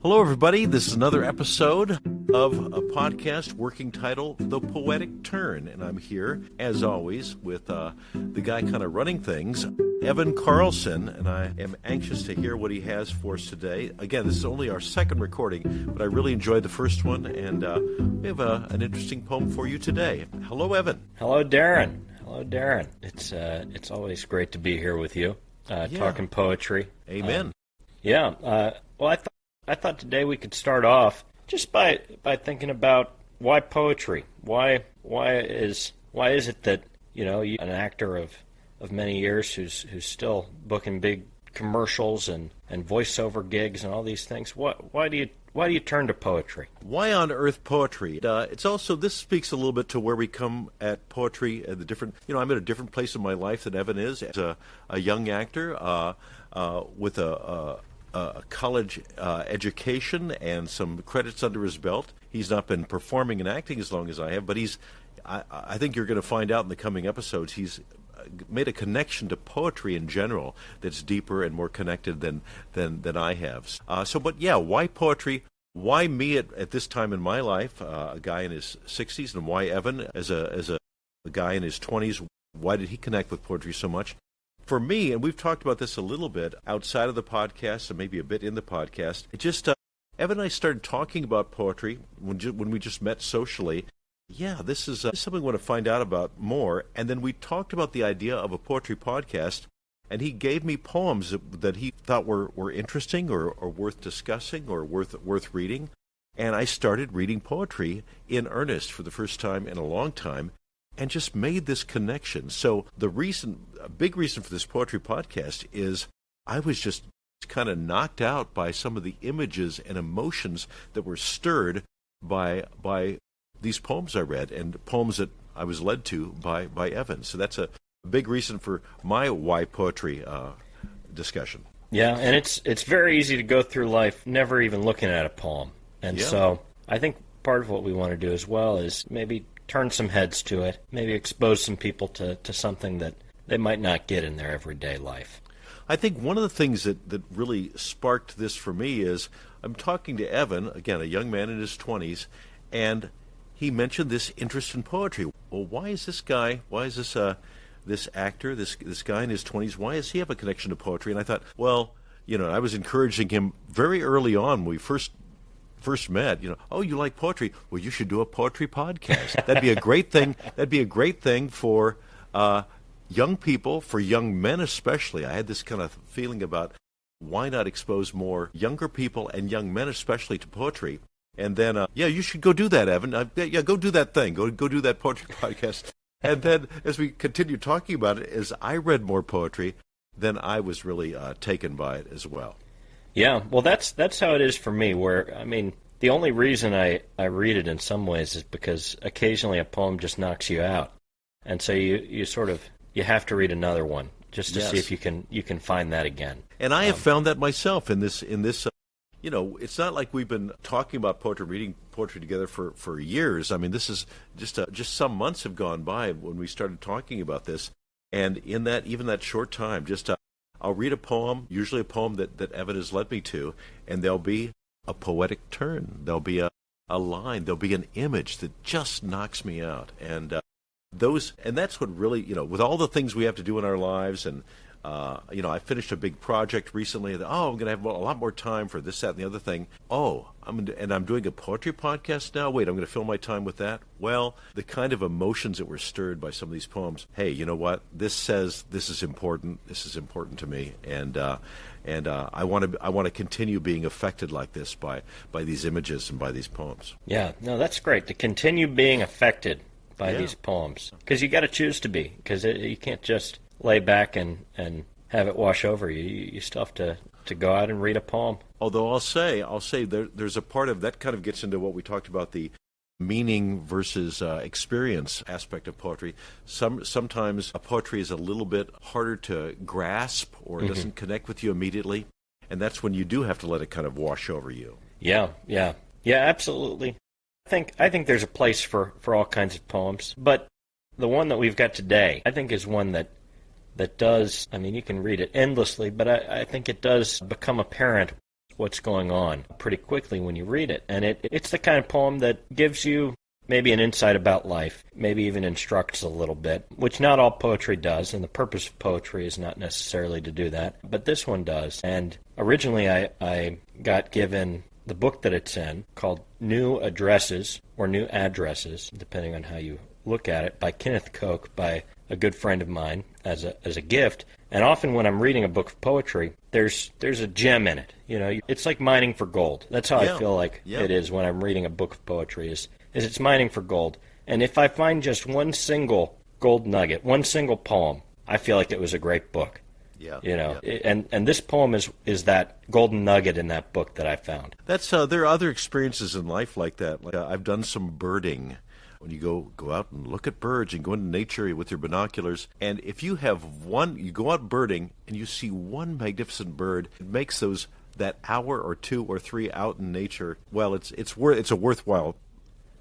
Hello, everybody. This is another episode of a podcast working title, The Poetic Turn. And I'm here, as always, with the guy kind of running things, Evan Carlson, and I am anxious to hear what he has for us today. Again, this is only our second recording, but I really enjoyed the first one, and we have an interesting poem for you today. Hello, Evan. Hello, Darren. Hello, Darren. It's always great to be here with you, talking poetry. Amen. Well, I thought today we could start off just by thinking about why poetry. Why is it that you're an actor of many years who's still booking big commercials and voiceover gigs and all these things? Why do you turn to poetry? Why on earth poetry? It's also, this speaks a little bit to where we come at poetry at the different. I'm at a different place in my life than Evan is as a young actor with a college education and some credits under his belt. He's not been performing and acting as long as I have, but I think you're going to find out in the coming episodes, he's made a connection to poetry in general that's deeper and more connected than I have. Why poetry? Why me at this time in my life, a guy in his 60s, and why Evan as a guy in his 20s? Why did he connect with poetry so much? For me, and we've talked about this a little bit outside of the podcast and maybe a bit in the podcast, it just Evan and I started talking about poetry when we just met socially. Yeah, this is something we want to find out about more. And then we talked about the idea of a poetry podcast, and he gave me poems that he thought were interesting or worth discussing or worth reading. And I started reading poetry in earnest for the first time in a long time, and just made this connection. So a big reason for this poetry podcast is I was just kind of knocked out by some of the images and emotions that were stirred by these poems I read and poems that I was led to by Evan. So that's a big reason for my why poetry discussion. Yeah, and it's very easy to go through life never even looking at a poem. And so I think part of what we want to do as well is maybe turn some heads to it, maybe expose some people to something that they might not get in their everyday life. I think one of the things that really sparked this for me is I'm talking to Evan, again, a young man in his 20s, and he mentioned this interest in poetry. Well, why is this actor, this guy in his 20s, why does he have a connection to poetry? And I thought, I was encouraging him very early on when we first met, oh, you like poetry? Well, you should do a poetry podcast. That'd be a great thing. That'd be a great thing for young people, for young men especially. I had this kind of feeling about why not expose more younger people and young men especially to poetry. And then, you should go do that, Evan. Go do that thing. Go do that poetry podcast. And then as we continued talking about it, as I read more poetry, then I was really taken by it as well. Yeah, well, that's how it is for me, the only reason I read it in some ways is because occasionally a poem just knocks you out. And so you have to read another one just to see if you can find that again. And I have found that myself in this it's not like we've been talking about poetry, reading poetry together for years. I mean, this is just some months have gone by when we started talking about this. And in that short time, I'll read a poem, usually a poem that Evan has led me to, and there'll be a poetic turn. There'll be a line. There'll be an image that just knocks me out. And that's what really, with all the things we have to do in our lives, and I finished a big project recently. I'm going to have a lot more time for this, that, and the other thing. I'm doing a poetry podcast now. Wait, I'm going to fill my time with that? Well, the kind of emotions that were stirred by some of these poems. Hey, you know what? This says this is important. This is important to me, and I want to continue being affected like this by these images and by these poems. Yeah, no, that's great to continue being affected by these poems, because you got to choose to be, because you can't just lay back and have it wash over you. You still have to go out and read a poem. Although I'll say there's a part of that kind of gets into what we talked about, the meaning versus experience aspect of poetry. Sometimes a poetry is a little bit harder to grasp or doesn't connect with you immediately, and that's when you do have to let it kind of wash over you. Yeah, absolutely. I think there's a place for all kinds of poems, but the one that we've got today, I think, is one that does, you can read it endlessly, but I think it does become apparent what's going on pretty quickly when you read it. And it's the kind of poem that gives you maybe an insight about life, maybe even instructs a little bit, which not all poetry does, and the purpose of poetry is not necessarily to do that, but this one does. And originally I got given the book that it's in, called New Addresses, or New Addresses, depending on how you look at it, by Kenneth Koch, by a good friend of mine, as a gift. And often when I'm reading a book of poetry, there's a gem in it. You know, it's like mining for gold. That's how I feel like it is when I'm reading a book of poetry, is it's mining for gold. And if I find just one single gold nugget, one single poem, I feel like it was a great book. Yeah, you know, and this poem is that golden nugget in that book that I found. That's there are other experiences in life like that. Like, I've done some birding. When you go out and look at birds and go into nature with your binoculars, and if you have you go out birding and you see one magnificent bird, it makes that hour or 2 or 3 out in nature. Well, it's a worthwhile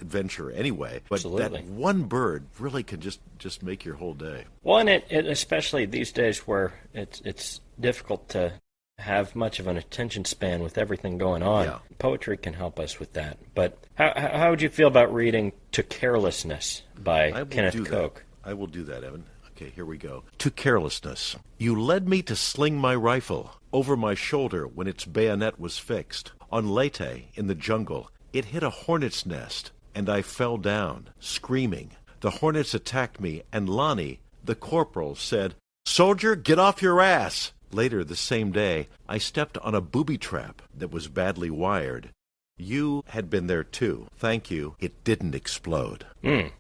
adventure anyway. But Absolutely. That one bird really can just make your whole day. Well, and it especially these days where it's difficult to have much of an attention span with everything going on. Yeah. Poetry can help us with that. But how would you feel about reading To Carelessness by Kenneth Koch? I will do that, Evan. Okay, here we go. To Carelessness. You led me to sling my rifle over my shoulder when its bayonet was fixed. On Leyte, in the jungle, it hit a hornet's nest, and I fell down, screaming. The hornets attacked me, and Lonnie, the corporal, said, "Soldier, get off your ass!" Later the same day, I stepped on a booby trap that was badly wired. You had been there too. Thank you. It didn't explode.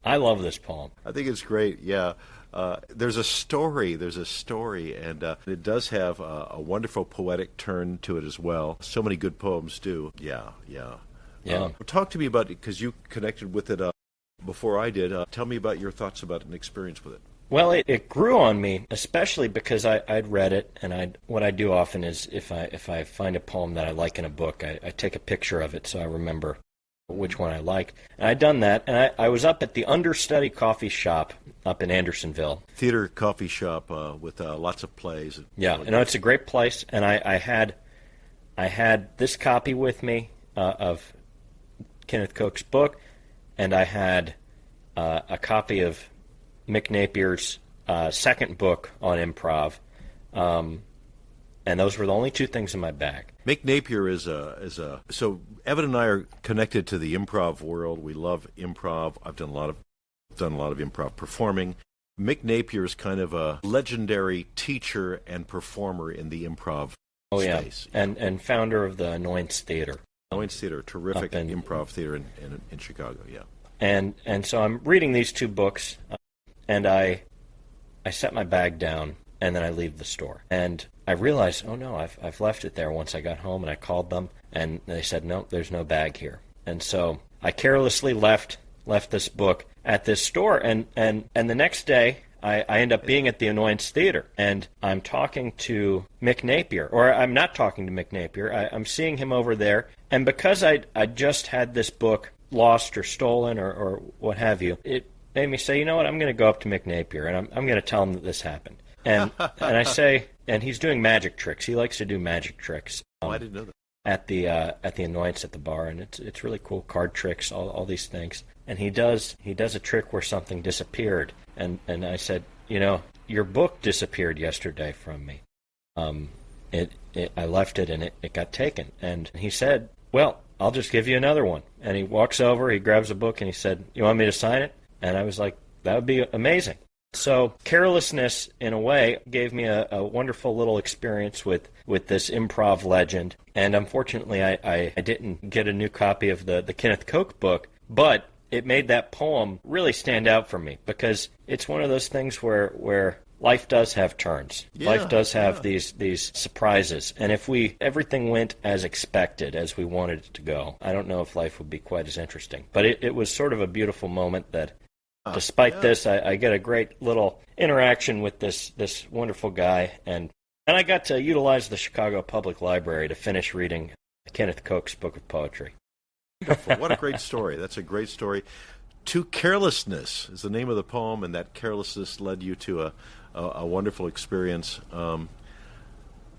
I love this poem. I think it's great, yeah. There's a story, and it does have a wonderful poetic turn to it as well. So many good poems do. Yeah. Talk to me about it, because you connected with it before I did. Tell me about your thoughts about it and experience with it. Well, it grew on me, especially because I'd read it, and what I do often is if I find a poem that I like in a book, I take a picture of it so I remember which one I like. And I'd done that, and I was up at the Understudy Coffee Shop up in Andersonville. Theater coffee shop with lots of plays. Yeah, you know, it's a great place, and I had this copy with me of Kenneth Koch's book, and I had a copy of Mick Napier's second book on improv, and those were the only 2 things in my bag. Mick Napier is so Evan and I are connected to the improv world. We love improv. I've done a lot of improv performing. Mick Napier is kind of a legendary teacher and performer in the improv space. And founder of the Annoyance Theater. Annoyance Theater, terrific improv theater in Chicago. Yeah. And so I'm reading these 2 books. And I set my bag down, and then I leave the store. And I realized, oh no, I've left it there once I got home, and I called them, and they said, no, there's no bag here. And so I carelessly left this book at this store, and the next day I end up being at the Annoyance Theater, and I'm talking to Mick Napier, or I'm not talking to Mick Napier, I'm seeing him over there, and because I just had this book lost or stolen or what have you, it made me say, you know what, I'm going to go up to Mick Napier, and I'm going to tell him that this happened. And I say, and he's doing magic tricks. He likes to do magic tricks. I didn't know that. At the Annoyance at the bar, and it's really cool, card tricks, all these things. And he does a trick where something disappeared, and I said, you know, your book disappeared yesterday from me. I left it, and it got taken. And he said, well, I'll just give you another one. And he walks over, he grabs a book, and he said, you want me to sign it? And I was like, that would be amazing. So Carelessness, in a way, gave me a wonderful little experience with this improv legend. And unfortunately, I didn't get a new copy of the Kenneth Koch book, but it made that poem really stand out for me, because it's one of those things where life does have turns. Yeah, life does have these surprises. And if everything went as expected, as we wanted it to go, I don't know if life would be quite as interesting. But it was sort of a beautiful moment that despite this, I get a great little interaction with this wonderful guy, and I got to utilize the Chicago Public Library to finish reading Kenneth Koch's book of poetry. Beautiful. What a great story. That's a great story. To Carelessness is the name of the poem, and that carelessness led you to a wonderful experience.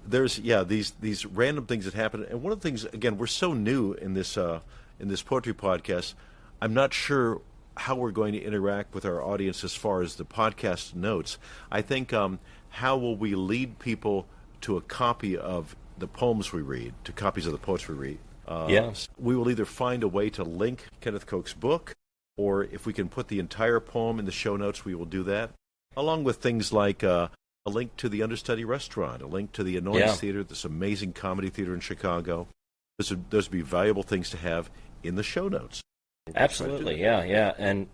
there's these random things that happen, and one of the things, again, we're so new in this poetry podcast. I'm not sure how we're going to interact with our audience as far as the podcast notes. I think how will we lead people to a copy of the poems we read, to copies of the poetry we read? Yes. We will either find a way to link Kenneth Koch's book, or if we can put the entire poem in the show notes, we will do that, along with things like a link to the Understudy Restaurant, a link to the Annoyance Theater, this amazing comedy theater in Chicago. Those would be valuable things to have in the show notes. Absolutely, yeah. And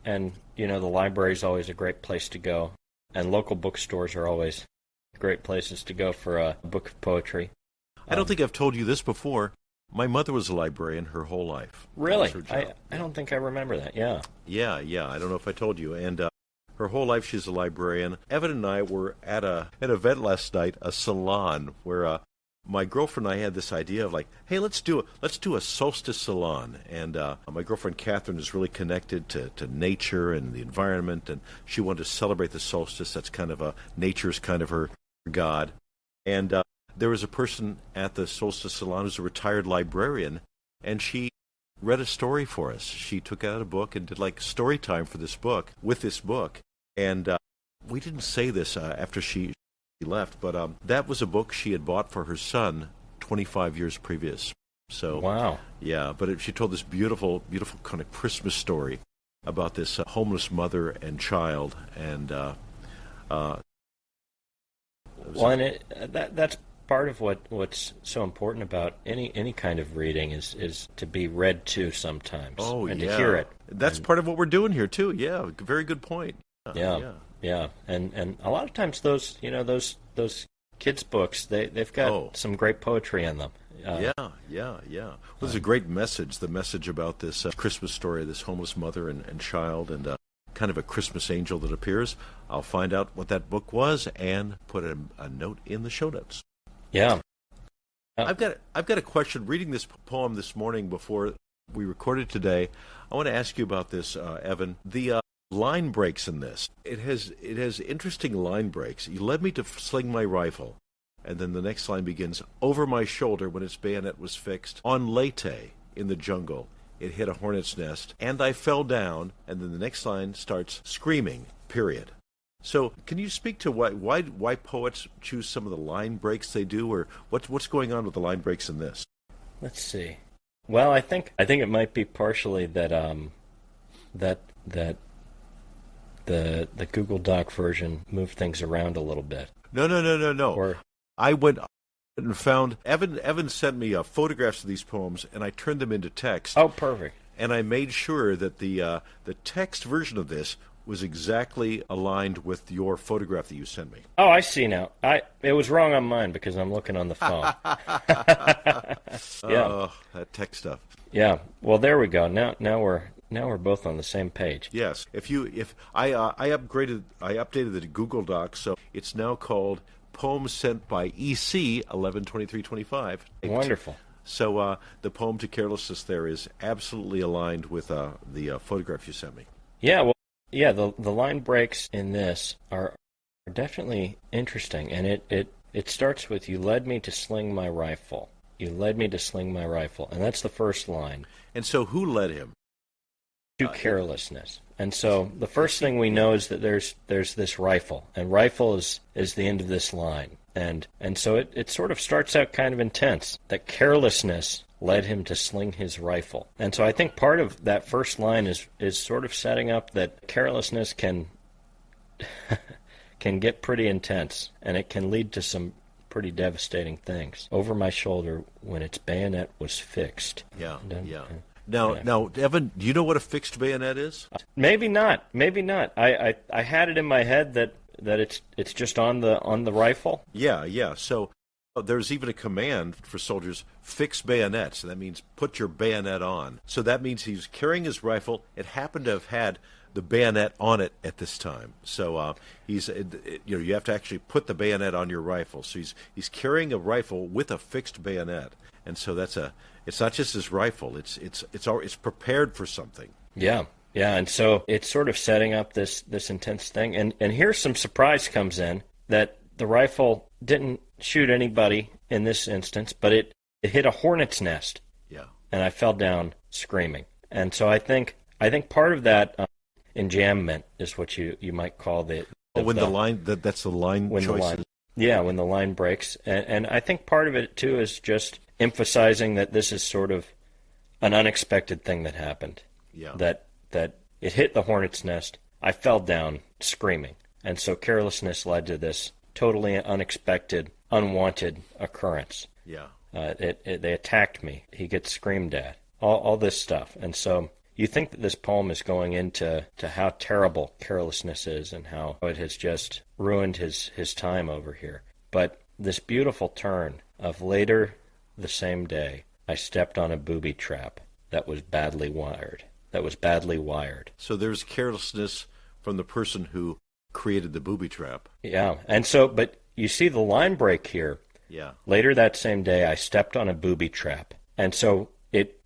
the library is always a great place to go, and local bookstores are always great places to go for a book of poetry. I don't think I've told you this before. My mother was a librarian her whole life. Really? I don't think I remember that, yeah. Yeah. I don't know if I told you. And her whole life she's a librarian. Evan and I were at an event last night, a salon, where my girlfriend and I had this idea of like, hey, let's do a solstice salon. And my girlfriend Catherine is really connected to nature and the environment, and she wanted to celebrate the solstice. That's kind of nature's kind of her god. And there was a person at the solstice salon who's a retired librarian, and she read a story for us. She took out a book and did like story time for this book, with this book. And we didn't say this after she left, but that was a book she had bought for her son 25 years previous. So wow. Yeah, but she told this beautiful kind of Christmas story about this homeless mother and child, and that's part of what's so important about any kind of reading is to be read to sometimes. Oh, and yeah. to hear it. That's part of what we're doing here too. Yeah, very good point. Yeah. And a lot of times those kids' books, they've got some great poetry in them. Yeah. Well, there's a great message. The message about this Christmas story, this homeless mother and child, and kind of a Christmas angel that appears. I'll find out what that book was and put a note in the show notes. Yeah. I've got a question. Reading this poem this morning before we recorded today, I want to ask you about this, Evan. The line breaks in this. It has interesting line breaks. You led me to sling my rifle, and then the next line begins, over my shoulder when its bayonet was fixed, on Leyte in the jungle. It hit a hornet's nest, and I fell down, and then the next line starts screaming, period. So can you speak to why poets choose some of the line breaks they do, or what's going on with the line breaks in this? Let's see. Well, I think it might be partially that the Google Doc version moved things around a little bit. No. Or I went and found Evan sent me photographs of these poems, and I turned them into text. Oh, perfect. And I made sure that the text version of this was exactly aligned with your photograph that you sent me. Oh, I see now. It was wrong on mine because I'm looking on the phone. Yeah. Oh, that tech stuff. Yeah. Well, there we go. Now we're both on the same page. Yes. If I updated the Google Doc, so it's now called Poems Sent by EC 112325. Wonderful. So the poem To Carelessness there is absolutely aligned with the photograph you sent me. Yeah. Well. Yeah. The line breaks in this are definitely interesting, and it starts with "You led me to sling my rifle." You led me to sling my rifle, and that's the first line. And so, who led him? To carelessness. And so the first thing we know is that there's this rifle, and rifle is the end of this line. And so it sort of starts out kind of intense, that carelessness led him to sling his rifle. And so I think part of that first line is sort of setting up that carelessness can get pretty intense, and it can lead to some pretty devastating things. Over my shoulder when its bayonet was fixed. Yeah. Now, Evan, do you know what a fixed bayonet is? Maybe not. I had it in my head that it's just on the rifle. Yeah. So there's even a command for soldiers: fix bayonets. And that means put your bayonet on. So that means he's carrying his rifle. It happened to have had the bayonet on it at this time. So you have to actually put the bayonet on your rifle. So he's carrying a rifle with a fixed bayonet, and so it's not just his rifle. It's prepared for something. Yeah, and so it's sort of setting up this intense thing. And here some surprise comes in that the rifle didn't shoot anybody in this instance, but it hit a hornet's nest. Yeah. And I fell down screaming. And so I think part of that enjambment is what you might call the when the line that's the line when choices. the line, yeah, when the line breaks. And I think part of it too is just emphasizing that this is sort of an unexpected thing that happened. Yeah. That it hit the hornet's nest. I fell down screaming. And so carelessness led to this totally unexpected, unwanted occurrence. Yeah. They attacked me. He gets screamed at. All this stuff. And so you think that this poem is going into how terrible carelessness is and how it has just ruined his time over here. But this beautiful turn of later the same day, I stepped on a booby trap that was badly wired. So there's carelessness from the person who created the booby trap. Yeah. And so, but you see the line break here. Yeah. Later that same day, I stepped on a booby trap. And so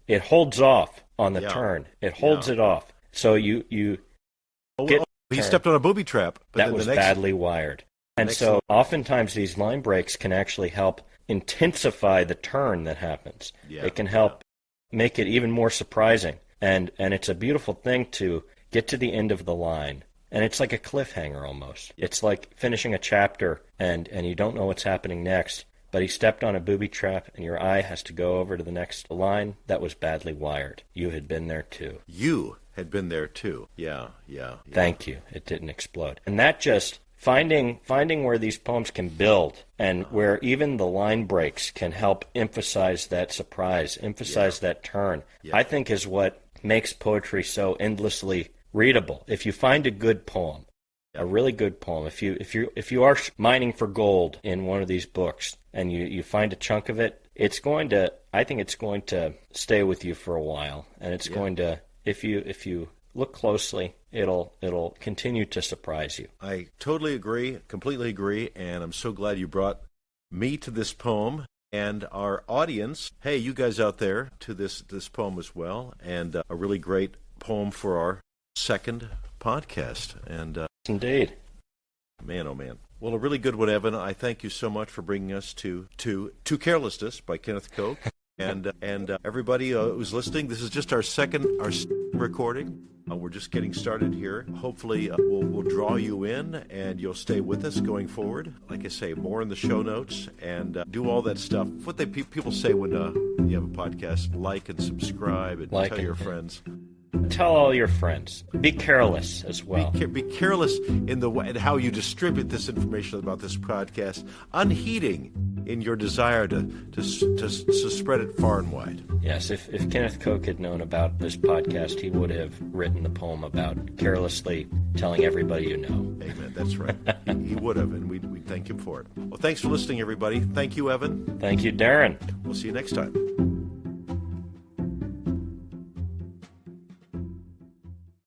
it holds off on the turn. It holds it off. So you he stepped on a booby trap. But that was badly wired. And so oftentimes these line breaks can actually help intensify the turn that happens. Yeah. It can help make it even more surprising. And it's a beautiful thing to get to the end of the line. And it's like a cliffhanger almost. It's like finishing a chapter and you don't know what's happening next. But he stepped on a booby trap, and your eye has to go over to the next line. That was badly wired. You had been there, too. You had been there, too. Yeah. Thank you. It didn't explode. And that just, finding where these poems can build, and where even the line breaks can help emphasize that surprise, emphasize that turn, I think is what makes poetry so endlessly readable. If you find a good poem, a really good poem, if you are mining for gold in one of these books, and you find a chunk of it, I think it's going to stay with you for a while, and it's going to, if you look closely, it'll continue to surprise you. I totally agree, completely agree, and I'm so glad you brought me to this poem and our audience. Hey, you guys out there, to this poem as well, and a really great poem for our second podcast. And indeed. Man, oh man. Well, a really good one, Evan. I thank you so much for bringing us to Carelessness by Kenneth Koch. And everybody who's listening, this is just our second recording. We're just getting started here. Hopefully, we'll draw you in, and you'll stay with us going forward. Like I say, more in the show notes, and do all that stuff. What people say when you have a podcast: like and subscribe, and tell your friends. Tell all your friends. Be careless as well. Be careless in the way and how you distribute this information about this podcast, unheeding in your desire to spread it far and wide. Yes, if Kenneth Koch had known about this podcast, he would have written the poem about carelessly telling everybody you know. Amen. That's right. He would have, and we thank him for it. Well, thanks for listening, everybody. Thank you, Evan. Thank you, Darren. We'll see you next time.